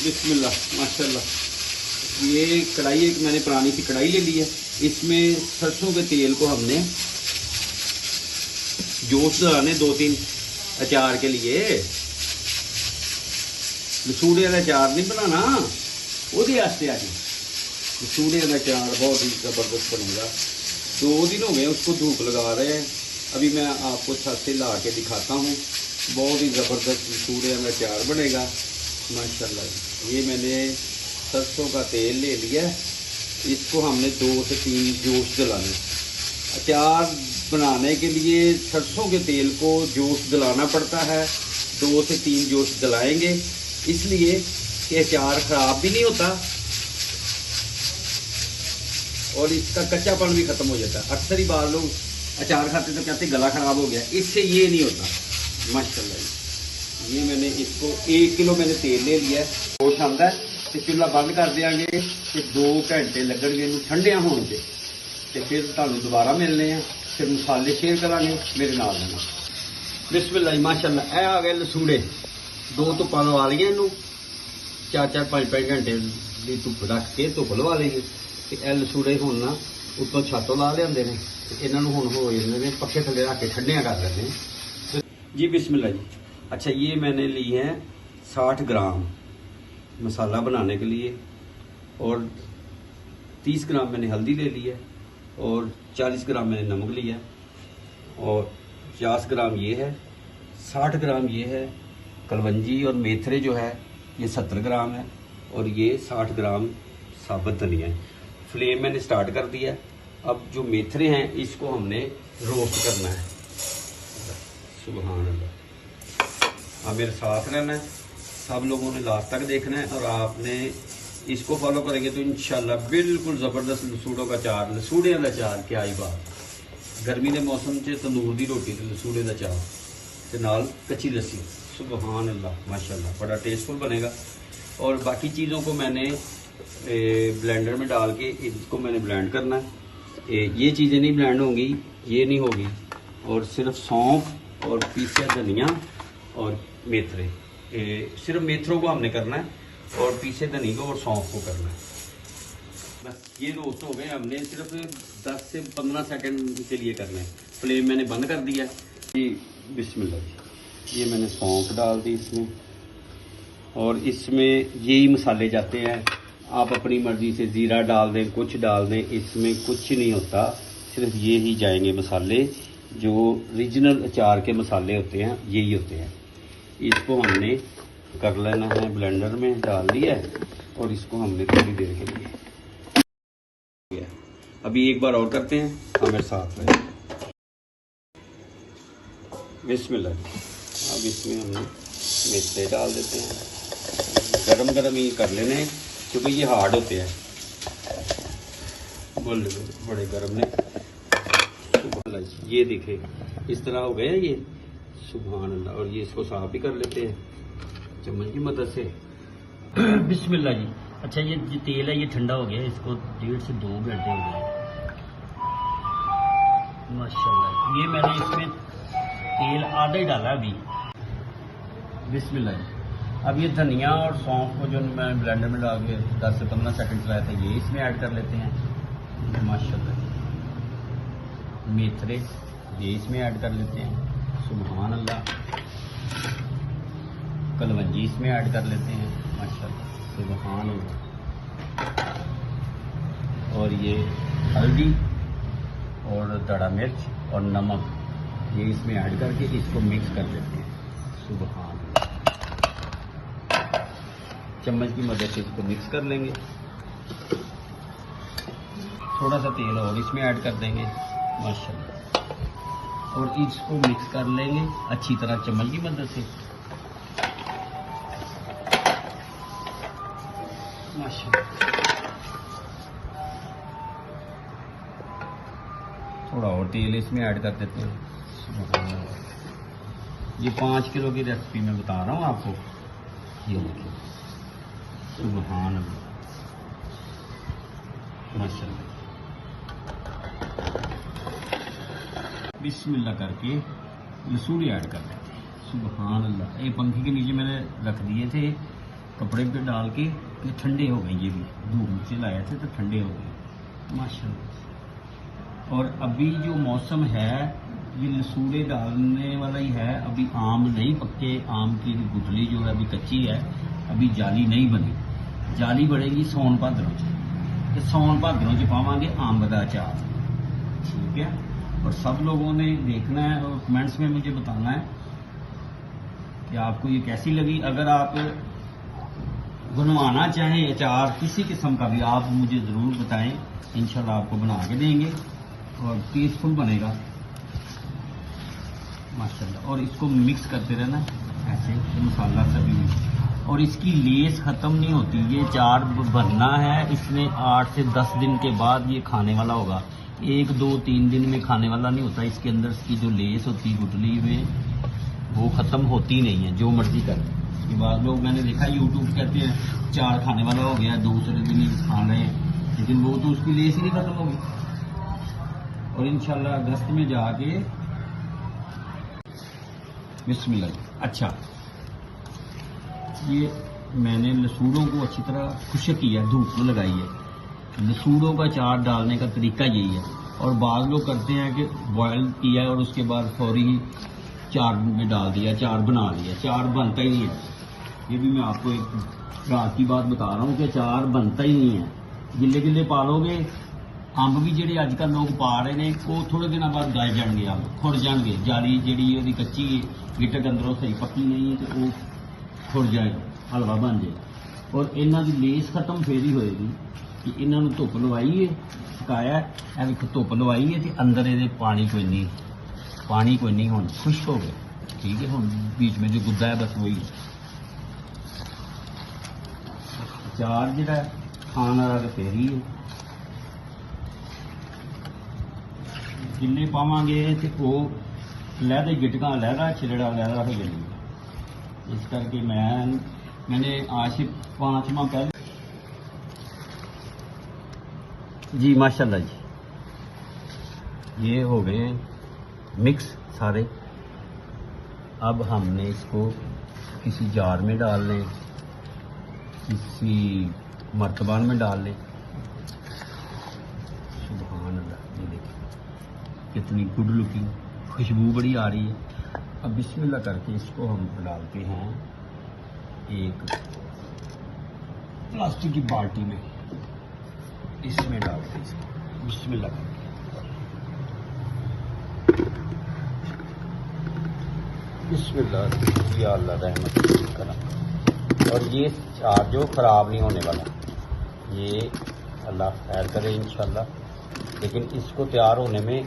बिस्मिल्लाह माशाल्लाह। ये कढ़ाई एक मैंने पुरानी सी कढ़ाई ले ली है। इसमें सरसों के तेल को हमने जोश डालने 2-3 अचार के लिए। लसूड़े का अचार नहीं बनाना, वो वास्ते आज लसूड़े का अचार बहुत ही ज़बरदस्त बनेगा। 2 दिन हो गए उसको धूप लगा रहे हैं। अभी मैं आपको छत से ला के दिखाता हूँ। बहुत ही ज़बरदस्त लसूड़े का अचार बनेगा माशाल्लाह। ये मैंने सरसों का तेल ले लिया, इसको हमने 2 से 3 जोश दिलाने। अचार बनाने के लिए सरसों के तेल को जोश दिलाना पड़ता है। 2 से 3 जोश दिलाएंगे इसलिए कि अचार ख़राब भी नहीं होता और इसका कच्चापन भी ख़त्म हो जाता है। अक्सर ही बार लोग अचार खाते तो कहते गला ख़राब हो गया, इससे ये नहीं होता माशाल्लाह। ये मैंने इसको 1 किलो मैंने तेल ले लिया है। जोश आता है तो चूल्हा बंद कर देंगे तो 2 घंटे लगणगे ठंडिया होने से फिर तुहानूं दोबारा मिलने हैं। फिर मसाले शेयर करांगे, मेरे नाल रहना। बिस्मिल्लाह माशाल्लाह। आ गए लसूड़े, 2 धुप्पां लवा लिया इनू, 4-4 5-5 घंटे की धुप्प रख के धुप्प लवा लेंगे। तो यह लसूड़े हुण ना उत्तों छत्तों ला लियाते हैं, इन्होंने हुण हो जाते हैं पक्खे थले रख के ठंडिया कर लेते हैं जी। बिस्मिल्लाह जी। अच्छा, ये मैंने ली है 60 ग्राम मसाला बनाने के लिए और 30 ग्राम मैंने हल्दी ले ली है और 40 ग्राम मैंने नमक लिया और 50 ग्राम ये है, 60 ग्राम ये है। कलवंजी और मेथरे जो है ये 70 ग्राम है और ये 60 ग्राम साबुत धनिया है। फ्लेम मैंने स्टार्ट कर दिया। अब जो मेथरे हैं इसको हमने रोस्ट करना है। सुभान अल्लाह। आप मेरे साथ रहना है, सब लोगों ने लास्ट तक देखना है और आपने इसको फॉलो करेंगे तो इंशाल्लाह बिल्कुल ज़बरदस्त लसूड़ों का अचार, लसूड़े का अचार। क्या ही बात, गर्मी के मौसम च तंदूर की रोटी तो लसूड़े का अचार ते नाल कच्ची लस्सी। सुभान अल्लाह माशाल्लाह, बड़ा टेस्टफुल बनेगा। और बाकी चीज़ों को मैंने ब्लेंडर में डाल के इसको मैंने ब्लेंड करना है। ये चीज़ें नहीं ब्लेंड होंगी, ये नहीं होगी। और सिर्फ सौंफ और पीसा धनिया और मेथरे, सिर्फ मेथरों को हमने करना है और पीसे धनी को और सौंफ को करना है। बस ये रोस्ट हो गए, हमने सिर्फ 10 से 15 सेकंड के लिए करना है। फ्लेम मैंने बंद कर दिया जी। बिस्मिल्लाह। ये मैंने सौंफ डाल दी इसमें और इसमें यही मसाले जाते हैं। आप अपनी मर्ज़ी से ज़ीरा डाल दें, कुछ डाल दें, इसमें कुछ नहीं होता, सिर्फ ये ही जाएंगे मसाले। जो ओरिजिनल अचार के मसाले होते हैं यही होते हैं। इसको हमने कर लेना है, ब्लेंडर में डाल दिया है और इसको हमने थोड़ी देर के लिए। अभी एक बार और करते हैं, हमारे साथ रहे। बिस्मिल्लाह। अब इसमें हमने मेथरे डाल देते हैं। गरम गरम ही कर लेने हैं क्योंकि ये हार्ड होते हैं, बड़े गरम ने। ये देखे इस तरह हो गया ये। सुभान अल्लाह। और ये इसको साफ भी कर लेते हैं चम्मच की मदद से। बिस्मिल्लाह जी। अच्छा, ये जो तेल है ये ठंडा हो गया, इसको 1.5 से 2 घंटे हो गए माशाल्लाह। ये मैंने इसमें तेल आधा ही डाला अभी। बिस्मिल्लाह जी। अब ये धनिया और सौंफ को जो मैं ब्लेंडर में डाल के 10 से 15 सेकंड चलाया था ये इसमें ऐड कर लेते हैं माशाल्लाह। मेथरे ये इसमें ऐड कर लेते हैं। सुभान अल्लाह। कलवंजी इसमें ऐड कर लेते हैं माशाल्लाह। सुभान अल्लाह। और ये हल्दी और दड़ा मिर्च और नमक ये इसमें ऐड करके इसको मिक्स कर लेते हैं। सुभान अल्लाह। चम्मच की मदद से इसको मिक्स कर लेंगे। थोड़ा सा तेल और इसमें ऐड कर देंगे माशाल्लाह और इसको मिक्स कर लेंगे अच्छी तरह चम्मच की मदद से माशाल्लाह। थोड़ा और तेल इसमें ऐड कर देते हैं। ये 5 किलो की रेसिपी मैं बता रहा हूँ आपको। ये देखिए सुभान अल्लाह माशाल्लाह। बिस्मिल्लाह करके लसूड़ी ऐड कर देते हैं। सुभान अल्लाह। ये पंखे के नीचे मैंने रख दिए थे कपड़े पे डाल के ये ठंडे हो गए, ये भी धूप से लाए थे तो ठंडे हो गए माशाल्लाह। और अभी जो मौसम है ये लसूड़े डालने वाला ही है, अभी आम नहीं पक्के, आम की गुठली जो है अभी कच्ची है, अभी जाली नहीं बनी, जाली बढ़ेगी सौन भादरों च, सौन भादरों च पावांगे अंब दा अचार, ठीक है। और सब लोगों ने देखना है और कमेंट्स में मुझे बताना है कि आपको ये कैसी लगी। अगर आप बनवाना चाहें अचार किसी किस्म का भी, आप मुझे ज़रूर बताएं, इंशाल्लाह आपको बना के देंगे और टेस्टफुल बनेगा माशाल्लाह। और इसको मिक्स करते रहना ऐसे मसाला सभी मिक्स। और इसकी लेस ख़त्म नहीं होती, ये अचार बनना है इसमें 8 से 10 दिन के बाद ये खाने वाला होगा, 1, 2, 3 दिन में खाने वाला नहीं होता। इसके अंदर इसकी जो लेस होती है गुठली में वो ख़त्म होती नहीं है, जो मर्जी कर। ये बाद लोग मैंने देखा यूट्यूब कहते हैं अचार खाने वाला हो गया, दूसरे दिन ही खा रहे हैं, लेकिन वो तो उसकी लेस ही नहीं खत्म होगी। और इंशाल्लाह अगस्त में जाके बिस्मिल्लाह। अच्छा, ये मैंने लसूड़ों को अच्छी तरह खुश्क किया, धूप में लगाई है। लसूड़ों का अचार डालने का तरीका यही है। और बाद लोग करते हैं कि बॉयल किया और उसके बाद फौरी ही चार में डाल दिया, चार बना लिया, चार बनता ही नहीं है। ये भी मैं आपको एक रात की बात बता रहा हूँ कि चार बनता ही नहीं है। गिले गिले पालोगे अंब भी ਜਿਹੜੇ ਅੱਜ ਕੱਲ੍ਹ लोग पा रहे हैं वो थोड़े दिनों बाद गल जाएंगे, अंब खुर जाएंगे, जाली जी कच्ची गिटक अंदरों सही पक्की नहीं है तो वो खुर जाएगा, हलवा बन जाएगा। और इन्हों की लेस खत्म फिर ही होएगी कि इन्हों धुप लवाई है, पकाया है, धुप लवाई है तो अंदर ये पानी कोई नहीं हुण खुश्क हो गया, ठीक है। हुण बीच में जो गुद्दा है बस वही अचार जिहड़ा खाने वाला फिर ही है। गिले पावांगे तो वो लहदे गिटका लहरा छिलड़ा लहरा हो जाएगी। इस करके मैंने आज से 5 माह पहले जी माशाल्लाह जी ये हो गए मिक्स सारे। अब हमने इसको किसी जार में डाल लें, किसी मर्तबान में डाल लें। सुभान अल्लाह, ये देखिए कितनी गुड लुकिंग, खुशबू बड़ी आ रही है। अब बिस्मिल्लाह करके इसको हम डालते हैं एक प्लास्टिक की बाल्टी में, इसमें डालते हैं इसको बिस्मिल्लाह करके। बिस्मिल्लाह या अल्लाह रहमत करम। और ये चार जो ख़राब नहीं होने वाला, ये अल्लाह खैर करे इंशाल्लाह। लेकिन इसको तैयार होने में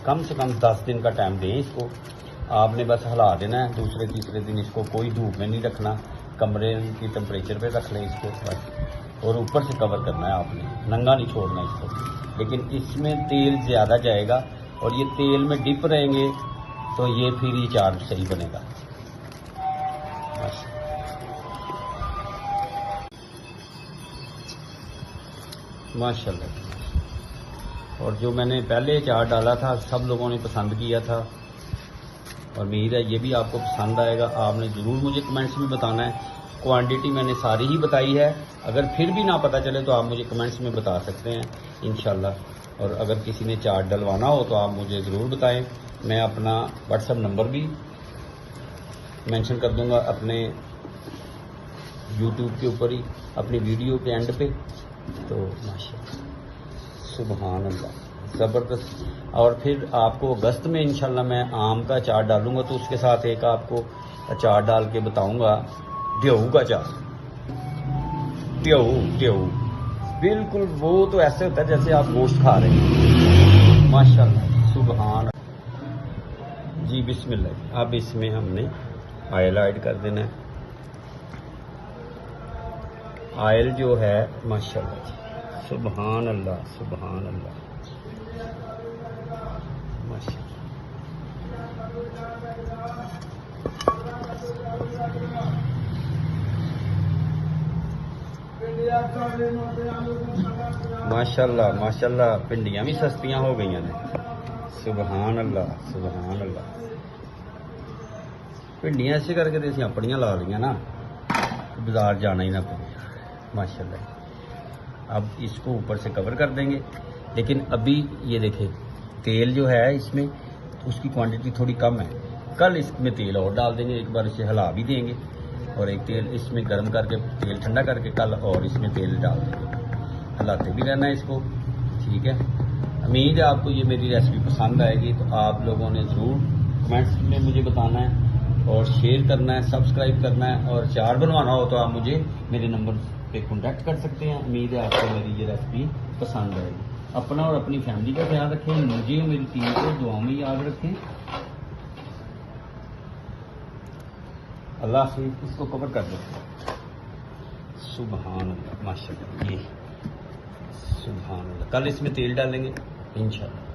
कम से कम 10 दिन का टाइम दें इसको। आपने बस हिला देना है, दूसरे तीसरे दिन इसको कोई धूप में नहीं रखना, कमरे की टेम्परेचर पे रख लें इसको बस। और ऊपर से कवर करना है आपने, नंगा नहीं छोड़ना इसको। लेकिन इसमें तेल ज़्यादा जाएगा और ये तेल में डिप रहेंगे तो ये फिर ही अचार सही बनेगा बस। माशाल्लाह। और जो मैंने पहले अचार डाला था सब लोगों ने पसंद किया था और उम्मीद है ये भी आपको पसंद आएगा। आपने ज़रूर मुझे कमेंट्स में बताना है। क्वांटिटी मैंने सारी ही बताई है, अगर फिर भी ना पता चले तो आप मुझे कमेंट्स में बता सकते हैं इंशाल्लाह। और अगर किसी ने अचार डलवाना हो तो आप मुझे ज़रूर बताएं। मैं अपना व्हाट्सएप नंबर भी मेंशन कर दूंगा अपने यूट्यूब के ऊपर ही, अपनी वीडियो के एंड पे। तो माशाल्लाह सुभान अल्लाह ज़बरदस्त। और फिर आपको अगस्त में इंशाल्लाह मैं आम का अचार डालूंगा तो उसके साथ एक आपको अचार डाल के बताऊंगा ढेऊ का अचार। ढेऊ बिल्कुल वो तो ऐसे होता है जैसे आप गोश्त खा रहे हैं माशाल्लाह सुभान जी। बिस्मिल्लाह। अब इसमें हमने ऑयल ऐड कर देना है। ऑयल जो है माशाल्लाह जी सुभान अल्लाह माशाल्लाह। माशाल्लाह भिंडियां भी सस्तियां हो गई ने। सुभान अल्लाह। भिंडियां इसे करके तो असीं अपनियां ला लियां ना। बाज़ार जाना ही ना पड़े माशाल्लाह। अब इसको ऊपर से कवर कर देंगे, लेकिन अभी ये देखें तेल जो है इसमें उसकी क्वांटिटी थोड़ी कम है। कल इसमें तेल और डाल देंगे, एक बार इसे हिला भी देंगे और एक तेल इसमें गर्म करके तेल ठंडा करके कल और इसमें तेल डाल देंगे, हिलाते भी रहना है इसको। ठीक है, उम्मीद है आपको ये मेरी रेसिपी पसंद आएगी। तो आप लोगों ने ज़रूर कमेंट्स में मुझे बताना है और शेयर करना है, सब्सक्राइब करना है, और अचार बनवाना हो तो आप मुझे मेरे नंबर पे कॉन्टैक्ट कर सकते हैं। उम्मीद है आपको मेरी ये रेसिपी पसंद आएगी। अपना और अपनी फैमिली का ख्याल रखें, मुझे और मेरी टीम को दुआओं में याद रखें। अल्लाह हाफिज़। इसको कवर कर देते हैं। सुभान अल्लाह, माशाल्लाह, ये सुभान अल्लाह। कल इसमें तेल डालेंगे इंशाल्लाह।